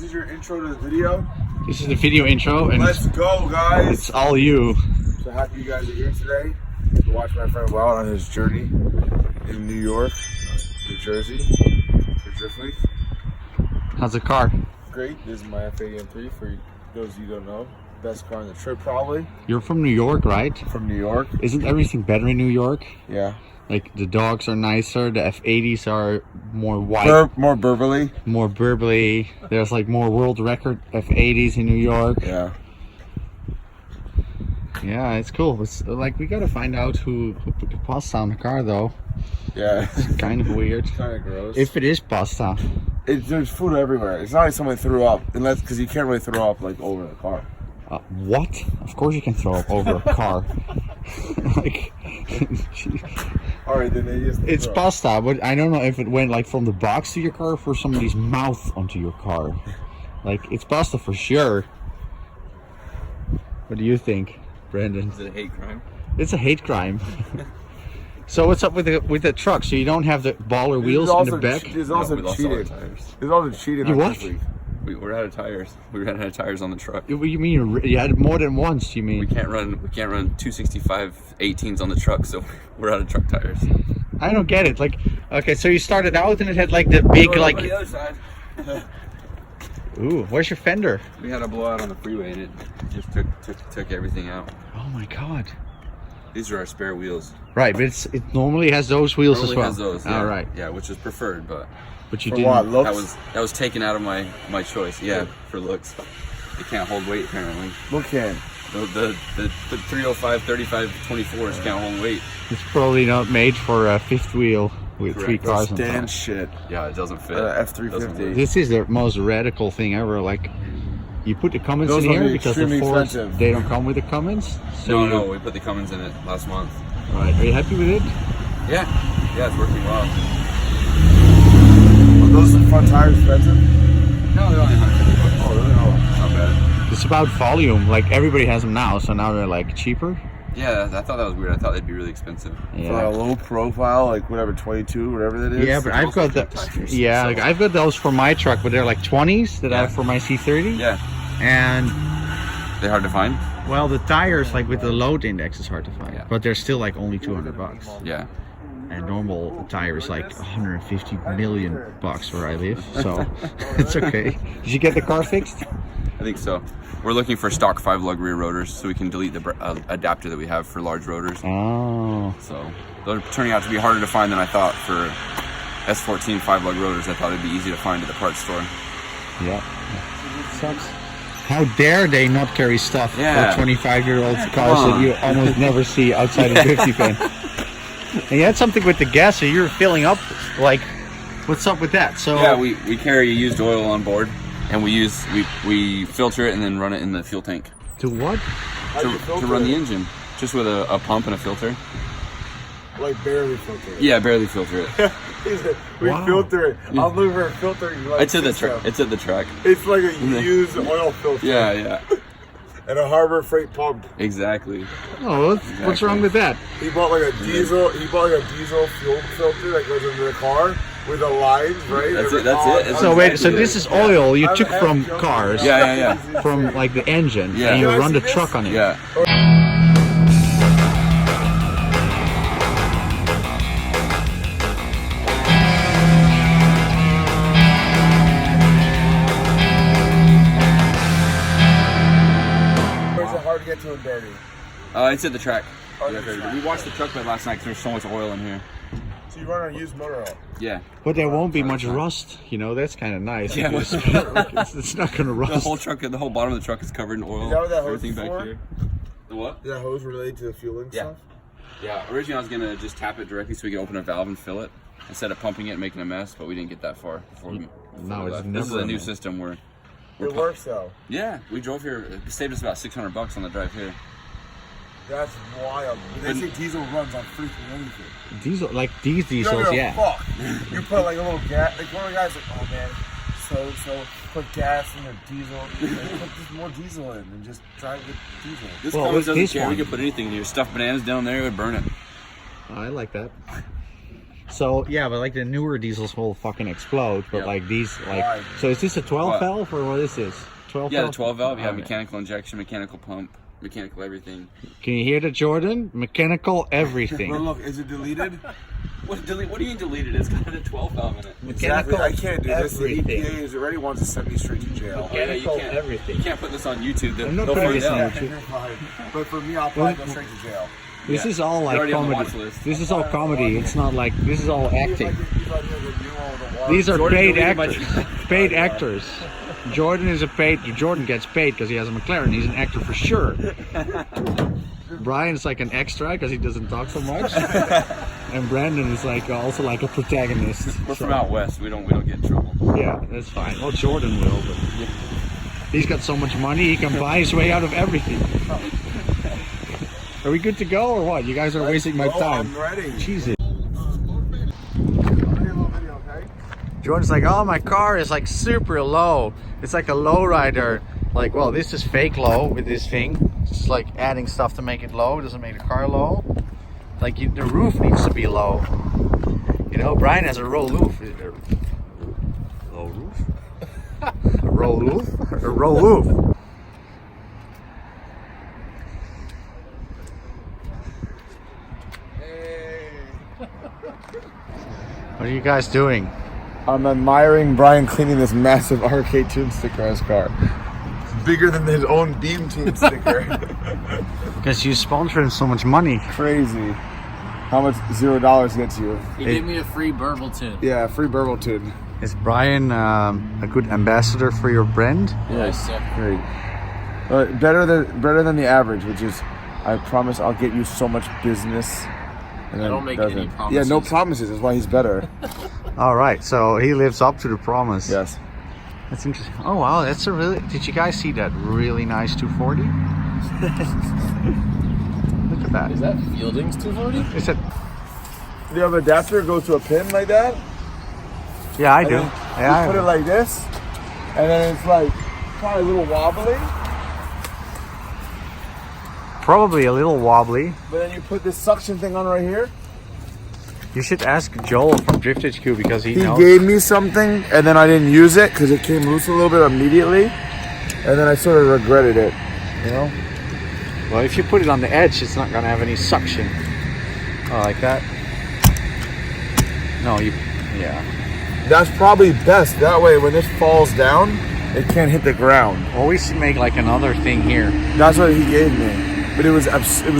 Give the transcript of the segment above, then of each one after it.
is your intro to the video. This is the video intro, and let's go, guys. It's all you. So happy you guys are here today to watch my friend Wout on his journey in New York, New Jersey, for Drift Week. How's the car? Great. This is my F80M3 for those of you who don't know. Best car on the trip, probably. You're from New York, right? From New York. Isn't everything better in New York? Yeah. Like the dogs are nicer, the F80s are more white. More burbly. More burbly. There's like more world record F80s in New York. Yeah. Yeah, it's cool. It's like we gotta find out who put the pasta on the car though. Yeah. It's kind of weird. It's kind of gross. If it is pasta. There's food everywhere. It's not like someone threw up, unless because you can't really throw up like over the car. What? Of course you can throw up over a car. Like, alright, then they just. It's pasta, but I don't know if it went like from the box to your car or for somebody's mouth onto your car. Like, it's pasta for sure. What do you think, Brandon? Is it a hate crime? It's a hate crime. So what's up with the truck? So you don't have the baller wheels in the back? There's also we lost all our cheating. tires. There's also cheating. You on what? this week. We're out of tires. We ran out of tires on the truck. You mean you had more than once? You mean? We can't run 265 18s on the truck, so we're out of truck tires. I don't get it. Like, okay, so you started out and it had like the big like. On the other side. Ooh, where's your fender? We had a blowout on the freeway and it just took everything out. Oh my god. These are our spare wheels. Right, but it normally has those wheels as well. Has those. Yeah. All right. Yeah, which is preferred, but you For didn't. what, looks? that was taken out of my choice. Yeah, for looks. It can't hold weight apparently. What can? The 305 35 24s can't hold weight. It's probably not made for a fifth wheel with Correct. 3 cars on Stand top. shit. Yeah, it doesn't fit. F350. This is the most radical thing ever. Like, you put the Cummins Those in will here be because the extremely Fords, expensive. they don't come with the Cummins. So No, we put the Cummins in it last month. Right. Are you happy with it? Yeah, it's working well. Are those front tires expensive? No, they're only 150 bucks. Oh, really? Oh. Not bad. It's about volume. Like, everybody has them now, so now they're like cheaper. Yeah, I thought that was weird. I thought they'd be really expensive. For a Yeah. low profile, like whatever, 22, whatever that is. Yeah, but I've got tires, yeah, so- like I've got those for my truck, but they're like 20s that I have for my C30. Yeah, And they're hard to find. well, the tires, like with the load index, is hard to find, Yeah. but they're still like only 200 bucks. Yeah. And normal tires like 150 million bucks where I live, so it's okay. Did you get the car fixed? I think so. We're looking for stock 5-lug rear rotors so we can delete the adapter that we have for large rotors. Oh, So they're turning out to be harder to find than I thought for S14 5-lug rotors. I thought it'd be easy to find at the parts store. yeah. Sucks. How dare they not carry stuff for 25-year-old cars that you almost never see outside of 50 pen. And you had something with the gas, so you're filling up. Like, what's up with that? So Yeah, we carry used oil on board, and we filter it and then run it in the fuel tank to what? to run the engine, just with a pump and a filter. Like barely filter it. Yeah, barely filter it. We Wow. filter it. I'm looking for a filter. Like It's at the truck. It's at the track. It's like a used oil filter. Yeah, And a Harbor Freight pump. exactly. Oh, what's wrong with that? He bought like a diesel. He bought like a diesel fuel filter that goes into the car with the lines, right? That's it. It's So wait, so exactly this is oil you took from cars, Yeah. from like the engine, Yeah. and you Can I run see the this? truck on it. Yeah. Where's it hard to get to in dirty? It's at the track. Oh, the track. We watched the truck bed last night because there's so much oil in here. So you run on used motor oil. Yeah. But there won't be much rust, you know. That's kind of nice. Yeah. because it's not gonna rust. The whole bottom of the truck is covered in oil. Is that what that hose Everything is back for? here. The what? Is that hose related to the fueling Yeah. stuff? Yeah. Originally, I was gonna just tap it directly so we could open a valve and fill it instead of pumping it and making a mess, but we didn't get that far before we No, it's left. never This is a new enough. system where. It works though. Yeah, we drove here. It saved us about $600 on the drive here. That's wild. They say diesel runs on freaking anything. Diesel, like these You don't diesels, give a yeah. Fuck. You put like a little gas. Like one of the guys like, oh man, so put gas in their diesel. Like, put just more diesel in and just drive with diesel. This Well, Cummins with doesn't this care. We one- could put anything in here. Stuff bananas down there, it would burn it. I like that. So yeah, but like the newer diesels will fucking explode, but Yep. like these, like, Why? so is this a 12 What? valve or what is this? 12 Yeah, valve? the 12 valve. Yeah, Okay. mechanical injection, mechanical pump, mechanical everything. Can you hear the Jordan? Mechanical But everything. look, is it deleted? What do you mean deleted? It's got a 12 valve in it. Exactly. I can't do this. The everything. EPA is already wants to send me straight to jail. Oh, yeah, you Mechanical can't. everything. You can't put this on YouTube. I'm not They'll putting find this on out. YouTube. You're fine. But for me, I'll probably go straight to jail. This Yeah. is all You're like already on the watch comedy. list. This is all comedy. It's not like, this is all acting. These are Jordan paid deleted my actors. Paid actors. Jordan gets paid because he has a McLaren. He's an actor for sure. Brian's like an extra because he doesn't talk so much. And Brandon is like also like a protagonist. We're So, from out west. We don't get in trouble. yeah, that's fine. Well, Jordan will, but he's got so much money he can buy his way out of everything. Are we good to go or what? You guys are wasting my time. I'm ready. Jesus. Okay? Jordan's like, oh, my car is like super low. It's like a low rider. Like, well, this is fake low with this thing. It's like adding stuff to make it low. It doesn't make the car low. Like, the roof needs to be low. You know, Brian has a roll roof. Low roof? A roll roof? A roll roof. What are you guys doing? I'm admiring Brian cleaning this massive arcade tune sticker on his car. It's bigger than his own Beam Team sticker. Because you sponsor him so much money. Crazy. How much $0 gets you? He gave me a free burble tune. Yeah, free burble tune. Is Brian a good ambassador for your brand? Yes, sir. Great. Better than the average, which is, I promise I'll get you so much business. And then don't make any doesn't. promises. Yeah, no promises. That's why he's better. All right, so he lives up to the promise. Yes. That's interesting. Oh wow, that's a really. Did you guys see that really nice 240? Look at that. Is that Fielding's 240? Is it? Do you have an adapter that goes to a pin like that? Yeah, I do. And then Yeah, you put I it like this, and then it's like probably a little wobbly. probably a little wobbly. But then you put this suction thing on right here. You should ask Joel from Drift HQ because he He knows. gave me something, and then I didn't use it because it came loose a little bit immediately, and then I sort of regretted it. You know? Well, if you put it on the edge, it's not gonna have any suction. Oh, like that. No, you. Yeah. That's probably best. That way, when this falls down, it can't hit the ground. Always make like another thing here. That's what he gave me. But it was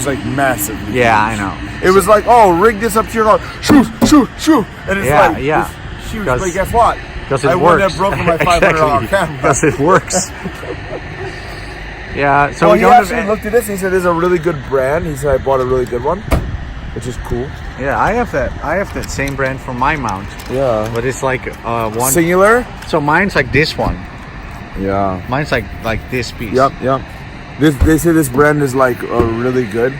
like massive. Yeah, I know. It was like, oh, rig this up to your car. Shoot, shoot, shoot. And it's Yeah, like, yeah. it's huge. Because- But guess what? Because it I works. wouldn't have broken my $500 camera. Because it works. Yeah, so Well, we he don't actually have. looked at this and he said, "This is a really good brand." He said, "I bought a really good one," which is cool. Yeah, I have that. I have that same brand for my mount, Yeah. but it's like one. Singular. So mine's like this one. Yeah. Mine's like this piece. Yep. Yep. They say this brand is like really good.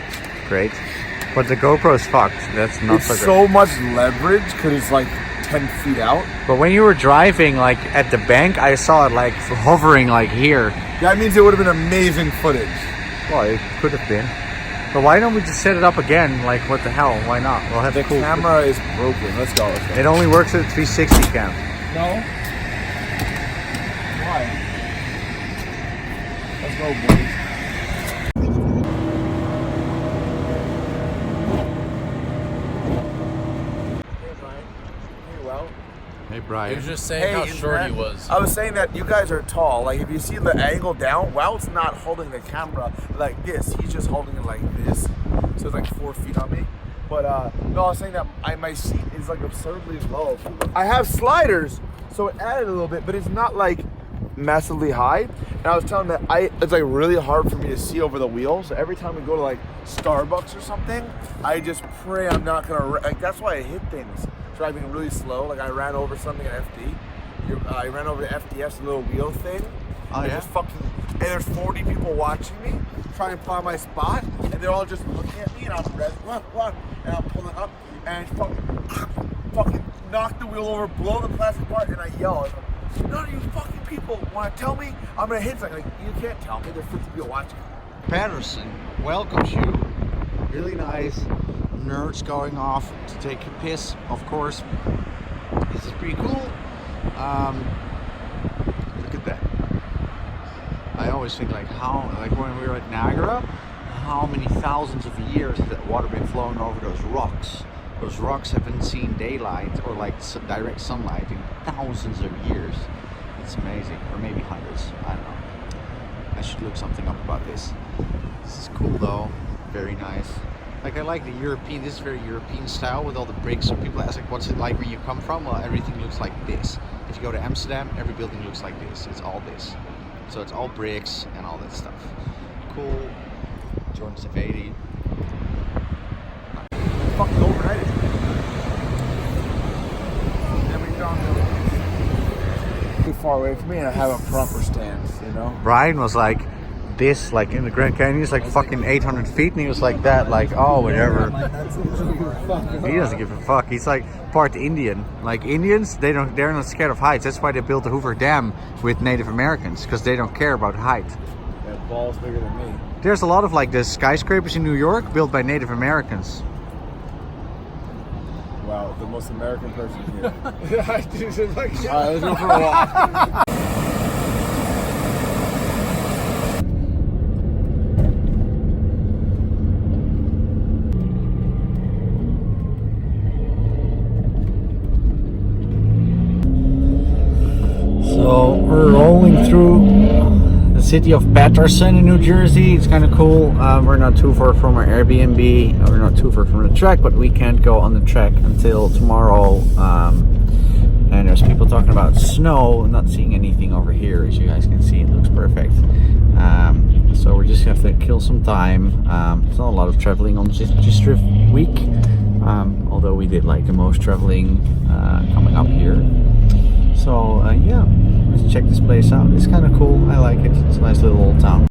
Great. But the GoPro's fucked. That's not It's so good. so much leverage because it's like 10 feet out. But when you were driving like at the bank, I saw it like hovering like here. That means it would have been amazing footage. Well, it could have been. But why don't we just set it up again? Like, what the hell? Why not? We'll have The cool. camera is broken. Let's go. It only works at 360 cam. No. Why? Let's go, boys. Hey, He Brian. was just saying how short he was. I was saying that you guys are tall. Like, if you see the angle down, Wout's not holding the camera like this. He's just holding it like this. So it's like 4 feet on me. But, no, I was saying that my seat is like absurdly low. I have sliders, so it added a little bit, but it's not like massively high. And I was telling that it's like really hard for me to see over the wheel. So every time we go to like Starbucks or something, I just pray I'm not gonna, like, that's why I hit things. Driving really slow, like I ran over something at FD. I ran over the FDS little wheel thing. Oh, yeah? Just fucking, and there's 40 people watching me, trying to find my spot, and they're all just looking at me, and I'm what, and I'm pulling up, and fucking knock the wheel over, blow the plastic part, and I yell. None of you fucking people want to tell me I'm gonna hit something. Like, you can't tell me. There's 50 people watching. Patterson welcomes you. Really nice. nerds going off to take a piss, of course. This is pretty cool. Look at that. I always think like when we were at Niagara, how many thousands of years has that water been flowing over those rocks? Those rocks haven't seen daylight or like direct sunlight in thousands of years. It's amazing, or maybe hundreds, I don't know. I should look something up about this. This is cool though, very nice. Like I like the European, this is very European style with all the bricks. So people ask like, what's it like where you come from? Well, everything looks like this. If you go to Amsterdam, every building looks like this. It's all this. So it's all bricks and all that stuff. Cool. Jordan Savati. Fucking overnighted. Then we found too far away from me, and I have a proper stance, you know. Brian was like this, like in the Grand Canyon, he's like fucking 800 feet, and he was like that, like, oh, whatever. He doesn't give a fuck. He's like part Indian. Like Indians, they're not scared of heights. That's why they built the Hoover Dam with Native Americans, because they don't care about height. They have balls bigger than me. There's a lot of like the skyscrapers in New York built by Native Americans. Wow, the most American person here. Yeah, I do. Like, All right, let's go for a walk. So we're rolling through the city of Patterson in New Jersey. It's kind of cool. We're not too far from our Airbnb. We're not too far from the track, but we can't go on the track until tomorrow. And there's people talking about snow. I'm not seeing anything over here, as you guys can see. It looks perfect. So we just have to kill some time. It's not a lot of traveling on just Drift week. Although we did like the most traveling coming up here. So yeah, let's check this place out. It's kind of cool. I like it. It's a nice little old town.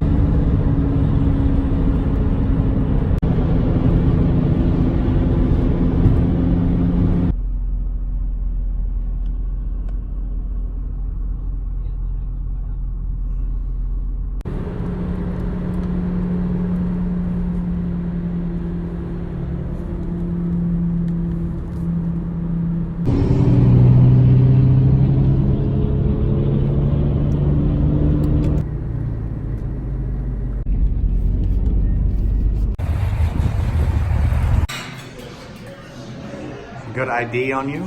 Good ID on you?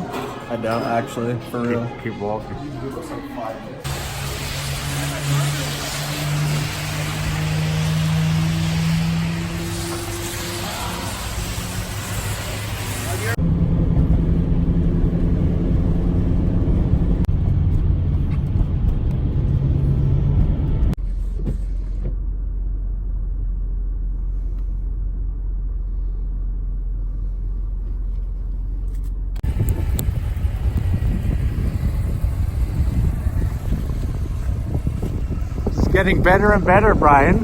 I don't actually, for real. Keep walking. Getting better and better, Brian.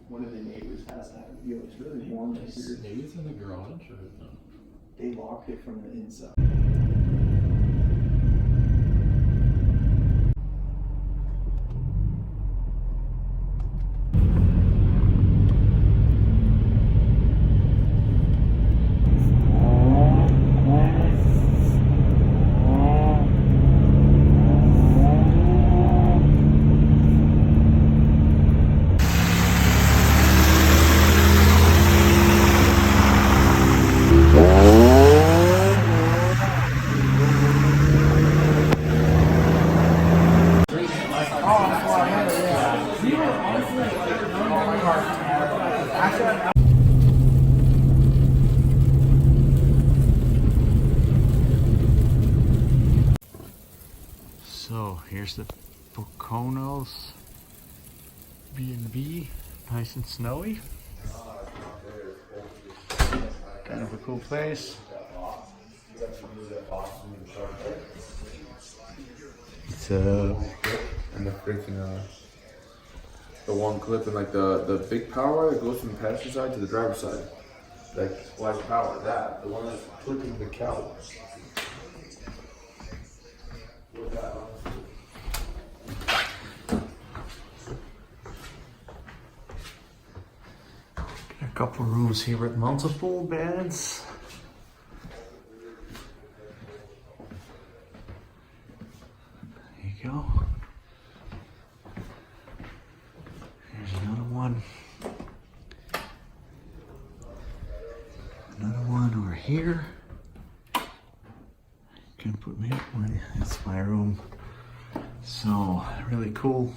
One of the neighbors has that. Yo, it's really warm here. Maybe it's in the garage or no? They locked it from the inside. So here's the Pocono's B&B, nice and snowy. Kind of a cool place. It's And the freaking the one clip and like the big power that goes from the passenger side to the driver's side. Like, why power that? The one that's flipping the cow. A couple rooms here with multiple beds. There you go. There's another one. Another one over here. Can put me up one. That's my room. So really cool.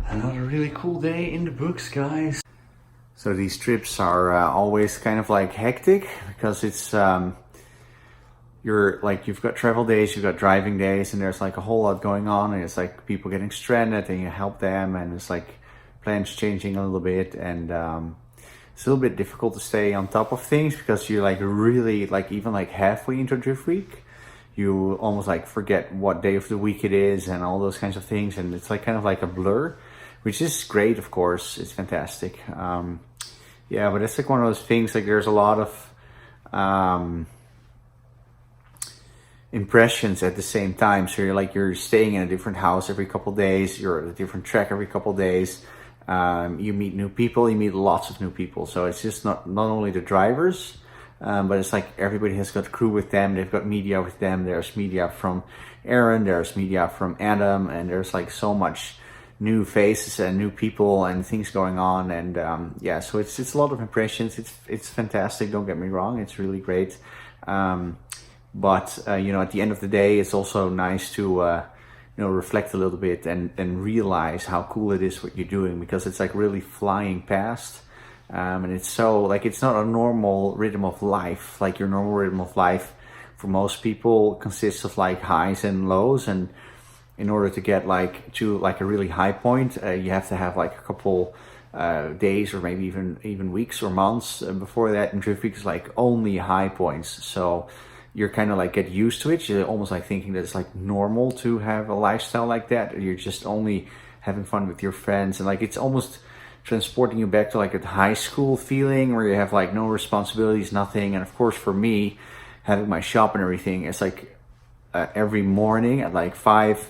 Another really cool day in the books, guys. So these trips are always kind of like hectic because it's you've got travel days, you've got driving days, and there's like a whole lot going on, and it's like people getting stranded and you help them, and it's like plans changing a little bit, and it's a little bit difficult to stay on top of things because you're like really like even like halfway into drift week, you almost like forget what day of the week it is and all those kinds of things, and it's like kind of like a blur, which is great, of course. It's fantastic. Yeah, but it's like one of those things, like there's a lot of impressions at the same time. So you're staying in a different house every couple days, you're at a different track every couple days. You meet new people, you meet lots of new people. So it's just not only the drivers, but it's like everybody has got crew with them, they've got media with them. There's media from Aaron, there's media from Adam, and there's like so much new faces and new people and things going on, and yeah, so it's a lot of impressions. It's fantastic, don't get me wrong, it's really great, but you know, at the end of the day, it's also nice to you know, reflect a little bit and realize how cool it is what you're doing, because it's like really flying past, and it's so like it's not a normal rhythm of life. Like your normal rhythm of life for most people consists of like highs and lows, and in order to get like to like a really high point, you have to have like a couple days or maybe even weeks or months before that. And drift week is like only high points, so you're kind of like get used to it. You're almost like thinking that it's like normal to have a lifestyle like that. You're just only having fun with your friends, and like it's almost transporting you back to like a high school feeling where you have like no responsibilities, nothing. And of course, for me, having my shop and everything, it's like every morning at like 5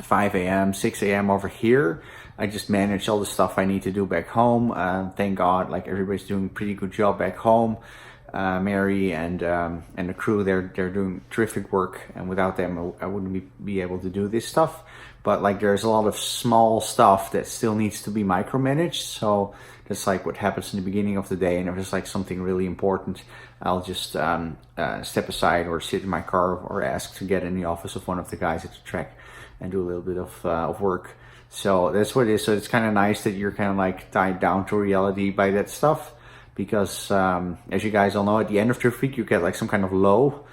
a.m., 6 a.m. over here, I just manage all the stuff I need to do back home. Thank God, like everybody's doing a pretty good job back home. Mary and the crew, they're doing terrific work, and without them I wouldn't be able to do this stuff. But like there's a lot of small stuff that still needs to be micromanaged, so that's like what happens in the beginning of the day. And if it's like something really important, I'll just step aside or sit in my car or ask to get in the office of one of the guys at the track and do a little bit of work. So that's what it is. So it's kind of nice that you're kind of like tied down to reality by that stuff, because as you guys all know, at the end of drift week you get like some kind of low,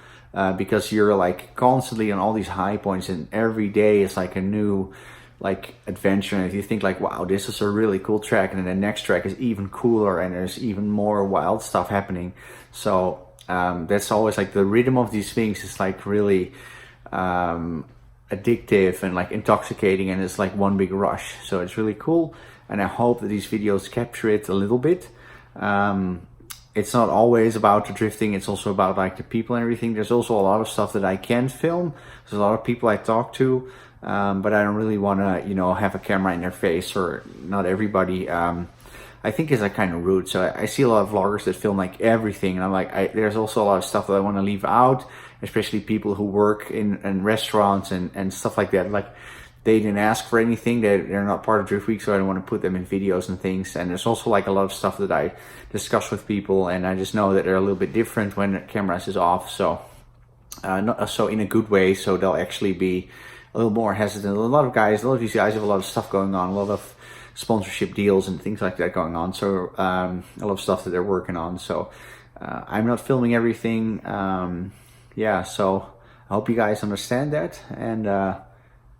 because you're like constantly on all these high points, and every day is like a new like adventure. And if you think like, wow, this is a really cool track, and then the next track is even cooler and there's even more wild stuff happening. So that's always like the rhythm of these things is like really addictive and like intoxicating, and it's like one big rush. So it's really cool, and I hope that these videos capture it a little bit. It's not always about the drifting, it's also about like the people and everything. There's also a lot of stuff that I can't film. There's a lot of people I talk to, but I don't really want to, you know, have a camera in their face, or not everybody. I think is like kind of rude. So I see a lot of vloggers that film like everything, and I'm like, there's also a lot of stuff that I want to leave out, especially people who work in restaurants and stuff like that. Like they didn't ask for anything, they're not part of Drift Week, so I don't want to put them in videos and things. And there's also like a lot of stuff that I discuss with people, and I just know that they're a little bit different when the cameras is off. So not so in a good way, so they'll actually be a little more hesitant. A lot of these guys have a lot of stuff going on, a lot of sponsorship deals and things like that going on. So a lot of stuff that they're working on. So I'm not filming everything. Yeah, so I hope you guys understand that. And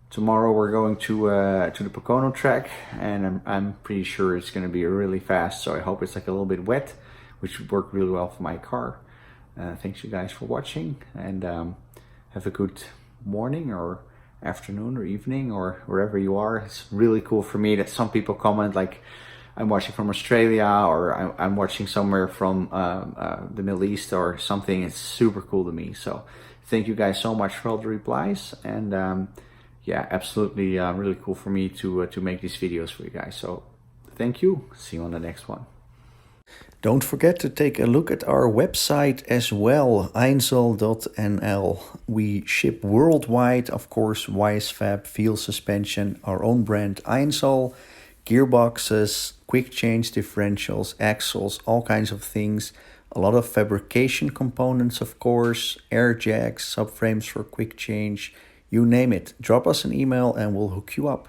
tomorrow we're going to the Pocono track, and I'm pretty sure it's going to be really fast. So I hope it's like a little bit wet, which would work really well for my car. Thanks you guys for watching, and have a good morning or afternoon or evening or wherever you are. It's really cool for me that some people comment like, I'm watching from Australia, or I'm watching somewhere from the Middle East or something. It's super cool to me. So thank you guys so much for all the replies, and yeah, absolutely really cool for me to make these videos for you guys. So thank you. See you on the next one. Don't forget to take a look at our website as well, einzel.nl. We ship worldwide, of course, Wisefab, Feal Suspension, our own brand Einzel, gearboxes, quick change differentials, axles, all kinds of things. A lot of fabrication components, of course, air jacks, subframes for quick change, you name it. Drop us an email and we'll hook you up.